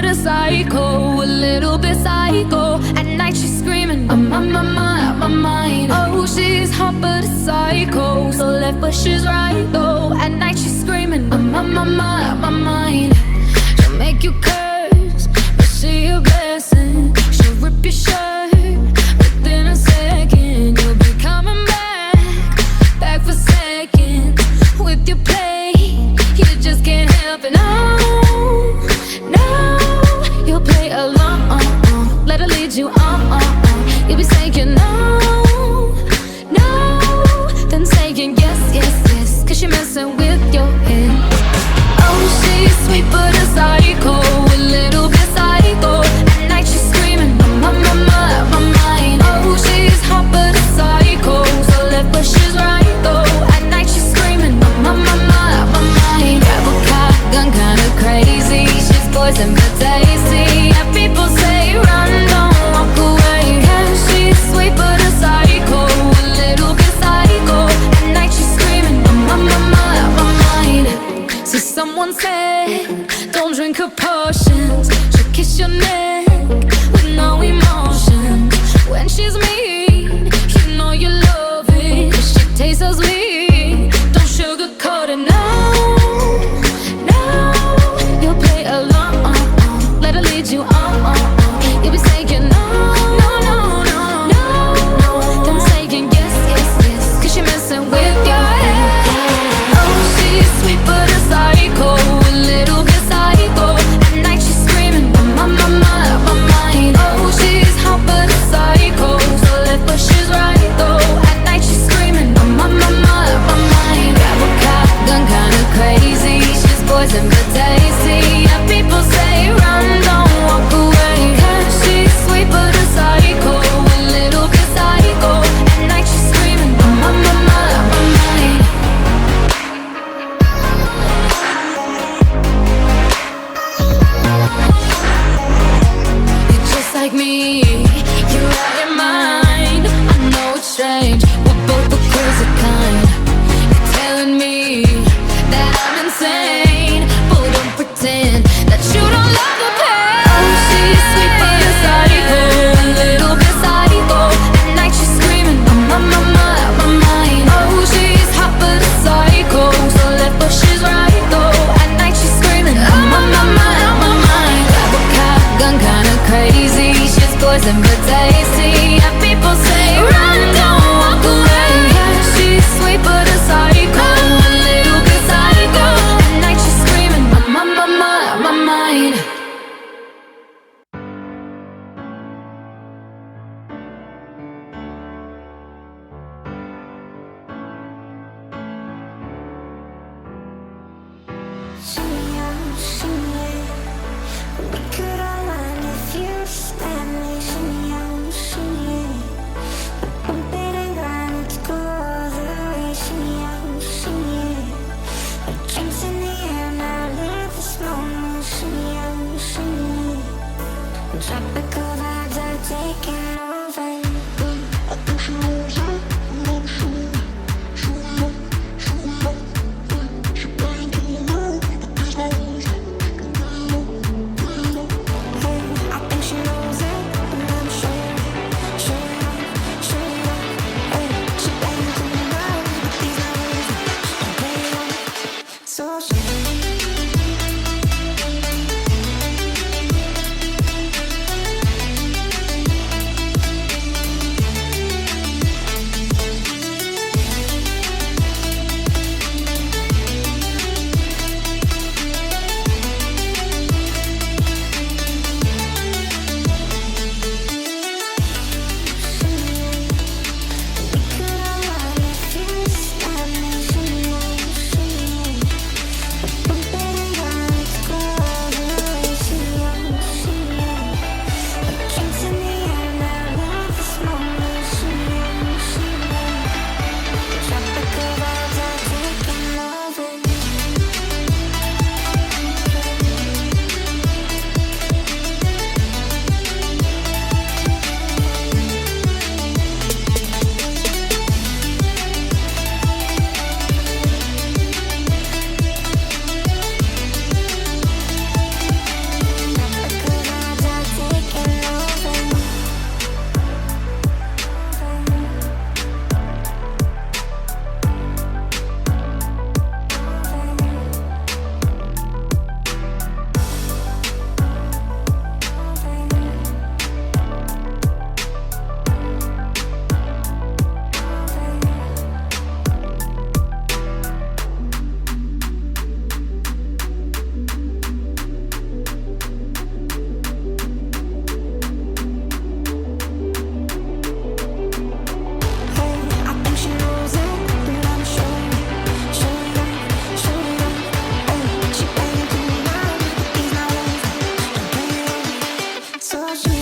but a psycho, a little bit psycho. At night she's screaming, I'm on my mind, out my mind. Oh, she's hot but a psycho, so left but she's right though. At night she's screaming, I'm on my mind, out my mind. She'll make you curse, but she a blessing. She'll rip your shirt within a second. You'll be coming back for seconds with your play. You just can't help it, no, no. You'll play along, let her lead you on. You'll be saying no, no, then saying yes, yes, yes, cause you're messing with your head. Oh, she's sweet but a psycho, a little bit psycho. At night she's screaming, I'm on my mind. Oh, she's hot but a psycho, so left but she's right though. At night she's screaming, I'm on my mind. Grab a gun, kinda crazy. She's poison but tasty. Yeah, people say run, don't walk away. Yeah, she's sweet but a psycho, a little bit psycho. At night she's screaming, I'm on my mind. So someone said, don't drink her potions. She'll kiss your neck with no emotion. When she's mean, you know you love it, 'cause she tastes so sweet. Don't sugarcoat it, no, no. You'll play along, let her lead you on. You'll be saying no, no, no, no, no. Then saying yes, yes, yes, 'cause you're messing with your head. Oh, she's sweet but a psycho, a little bit psycho. At night she's screaming, I'm on my mind. Oh, she's hot but a psycho, so left but she's right though. At night she's screaming, I'm on my mind. Grab a gun, kinda crazy. She's poison but tasty. Yeah, people say run, don't walk away. Yeah, she's sweet but a psycho, a little bit psycho. At night she's screaming, I'm on my mind. You're just like me, you're out your mind. I know it's strange, we're both the crazy kind. You're telling me that I'm insane, but don't pretend that you don't love the pain. Oh, she's sweet but a psycho, a little bit psycho. At night she's screaming, I'm on my mind. Oh, she's hot but a psycho, so left but she's right though. At night she's screaming, I'm on my mind. Grab a gun, kinda crazy. She's poison but tasty. Yeah, people say run, don't walk away. Yeah, she's sweet but a psycho, a little bit psycho. At night she's screaming, I'm on my mind. We could align if you stand me. Bump it and grind, let's go all the way. Drinks in the air, now live this moment. Tropical vibes are taking over. touch me.